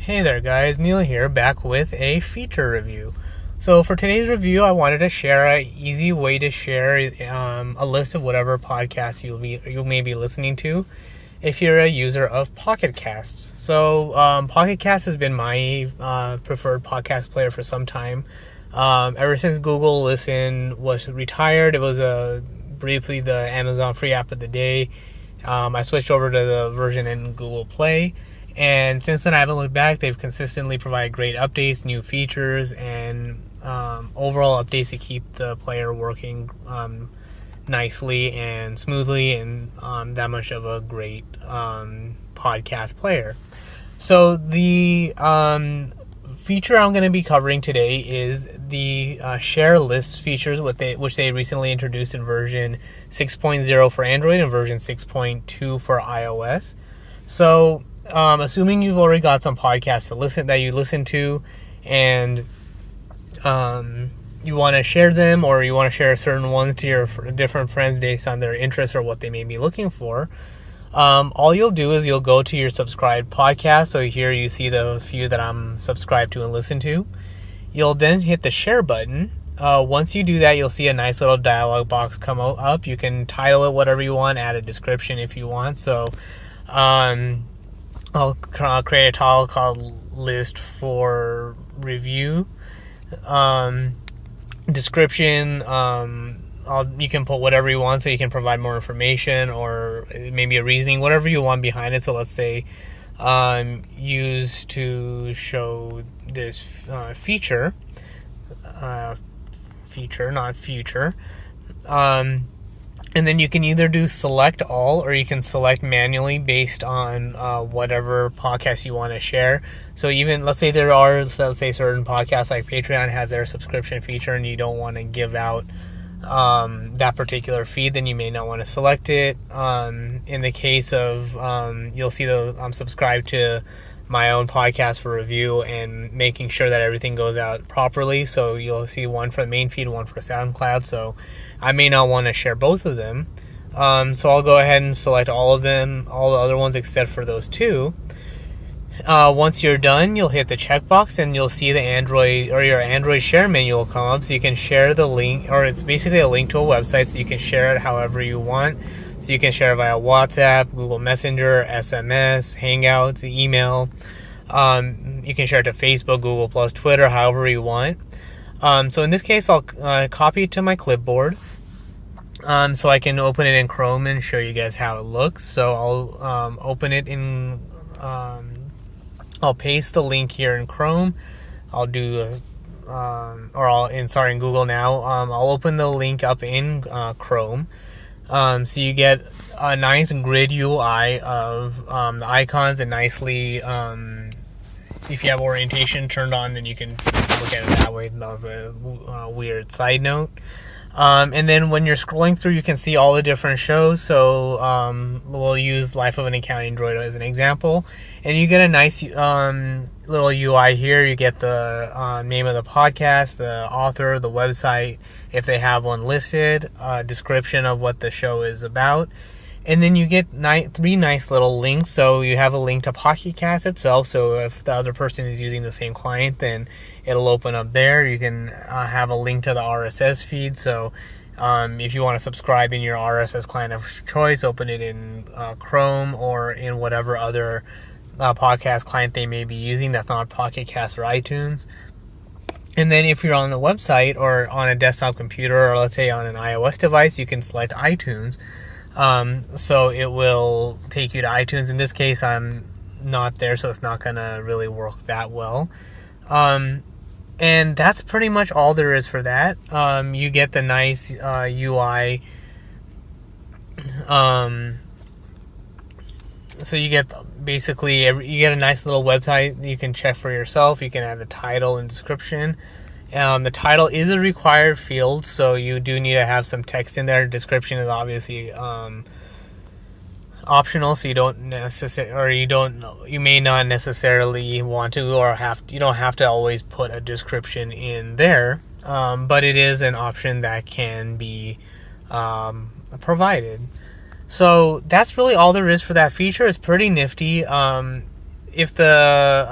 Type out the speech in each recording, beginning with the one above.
Hey there guys, Neil here, back with a feature review. So for today's review, I wanted to share an easy way to share a list of whatever podcasts you may be listening to if you're a user of Pocket Casts. So Pocket Casts has been my preferred podcast player for some time. Ever since Google Listen was retired, it was briefly the Amazon free app of the day. I switched over to the version in Google Play. And since then, I haven't looked back. They've consistently provided great updates, new features, and overall updates to keep the player working nicely and smoothly, and that much of a great podcast player. So the feature I'm going to be covering today is the share list features, which they recently introduced in version 6.0 for Android and version 6.2 for iOS. So assuming you've already got some podcasts that you listen to, and you want to share them, or you want to share certain ones to your different friends based on their interests or what they may be looking for, all you'll do is you'll go to your subscribed podcast. So here you see the few that I'm subscribed to and listen to. You'll then hit the share button. Once you do that, you'll see a nice little dialog box come up. You can title it whatever you want, add a description if you want. So I'll create a title called List for Review. Description, you can put whatever you want, so you can provide more information or maybe a reasoning, whatever you want behind it. So let's say used to show this feature, not future. And then you can either do select all, or you can select manually based on whatever podcast you want to share. So even, let's say certain podcasts like Patreon has their subscription feature and you don't want to give out that particular feed, then you may not want to select it. In the case of, you'll see I'm subscribed to my own podcast for review and making sure that everything goes out properly. So you'll see one for the main feed, one for SoundCloud. So I may not want to share both of them. So I'll go ahead and select all of them, all the other ones except for those two. Once you're done, you'll hit the checkbox and you'll see the Android or your Android share menu will come up. So you can share the link, or it's basically a link to a website, so you can share it however you want. So you can share it via WhatsApp, Google Messenger, SMS, Hangouts, email. You can share it to Facebook, Google+, Twitter, however you want. So in this case, I'll copy it to my clipboard. So I can open it in Chrome and show you guys how it looks. So I'll open it in, I'll paste the link here in Chrome. I'll do, in Google now. I'll open the link up in Chrome. So you get a nice grid UI of the icons, and nicely, if you have orientation turned on, then you can look at it that way. That was a weird side note. And then when you're scrolling through, you can see all the different shows. So we'll use Life of an Accounting Droid as an example. And you get a nice little UI here. You get the name of the podcast, the author, the website, if they have one listed, description of what the show is about. And then you get three nice little links. So you have a link to Pocket Cast itself. So if the other person is using the same client, then it'll open up there. You can have a link to the RSS feed. So if you want to subscribe in your RSS client of choice, open it in Chrome or in whatever other podcast client they may be using that's not Pocket Cast or iTunes. And then if you're on the website or on a desktop computer, or let's say on an iOS device, you can select iTunes. So it will take you to iTunes. In this case, I'm not there, so it's not going to really work that well. And that's pretty much all there is for that. You get the nice UI. So you get basically you get a nice little website you can check for yourself. You can add the title and description. The title is a required field, so you do need to have some text in there. Description is obviously optional, so you may not necessarily want to, or you don't have to always put a description in there. But it is an option that can be provided. So that's really all there is for that feature. It's pretty nifty. if the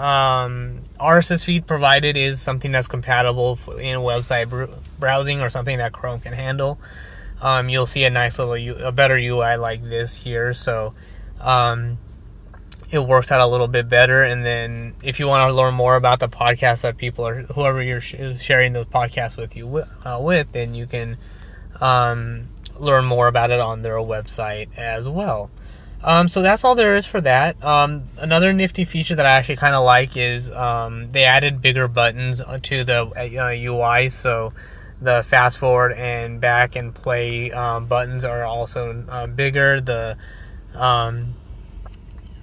RSS feed provided is something that's compatible in website browsing or something that Chrome can handle, you'll see a nice little a better UI like this here. So it works out a little bit better. And then if you want to learn more about the podcast that people are, whoever you're sharing those podcasts with you with, then you can learn more about it on their website as well. So that's all there is for that. Another nifty feature that I actually kind of like is they added bigger buttons to the UI. So the fast forward and back and play buttons are also bigger.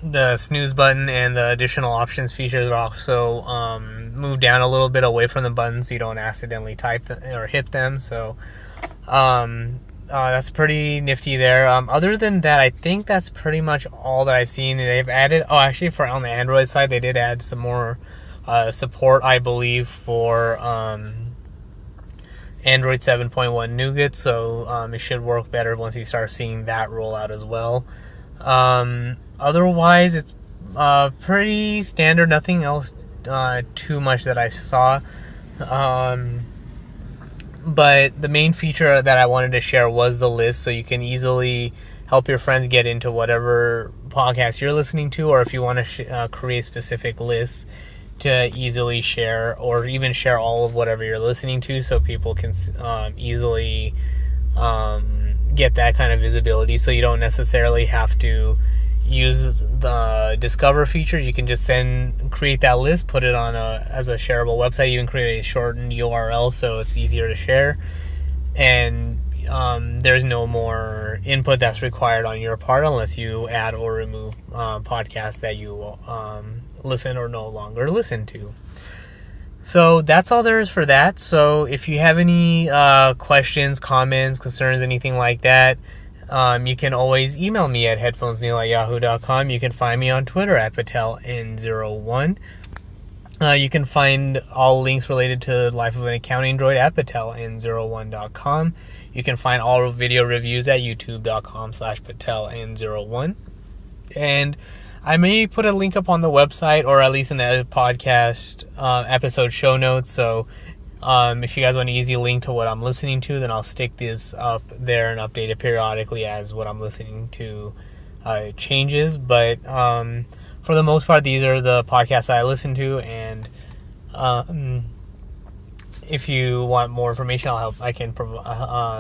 The snooze button and the additional options features are also moved down a little bit away from the buttons so you don't accidentally type or hit them. So that's pretty nifty there. Other than that, I think that's pretty much all that I've seen. They've added, actually for on the Android side, they did add some more support, I believe, for Android 7.1 Nougat, so it should work better once you start seeing that roll out as well. Otherwise, it's pretty standard, nothing else too much that I saw. But the main feature that I wanted to share was the list, so you can easily help your friends get into whatever podcast you're listening to, or if you want to create specific lists to easily share, or even share all of whatever you're listening to, so people can easily get that kind of visibility. So you don't necessarily have to use the Discover feature. You can just create that list, put it on as a shareable website. You can create a shortened URL so it's easier to share, and there's no more input that's required on your part unless you add or remove podcasts that you listen or no longer listen to. So that's all there is for that. So if you have any questions, comments, concerns, anything like that, you can always email me at headphonesneil@yahoo.com. You can find me on Twitter at PatelN01. You can find all links related to Life of an Accounting Droid at PatelN01.com. You can find all video reviews at youtube.com/PatelN01. And I may put a link up on the website, or at least in the podcast episode show notes. So if you guys want an easy link to what I'm listening to, then I'll stick this up there and update it periodically as what I'm listening to changes. But for the most part, these are the podcasts I listen to, and if you want more information, I can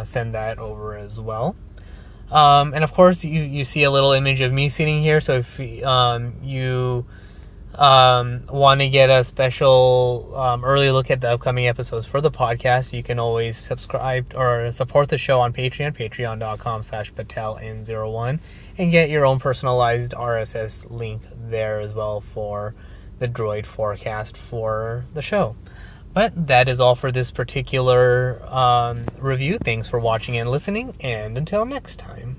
send that over as well. And of course, you see a little image of me sitting here. So if you want to get a special early look at the upcoming episodes for the podcast, you can always subscribe or support the show on Patreon, patreon.com/PatelN01, and get your own personalized RSS link there as well for the Droid forecast for the show. But that is all for this particular review. Thanks for watching and listening, and until next time.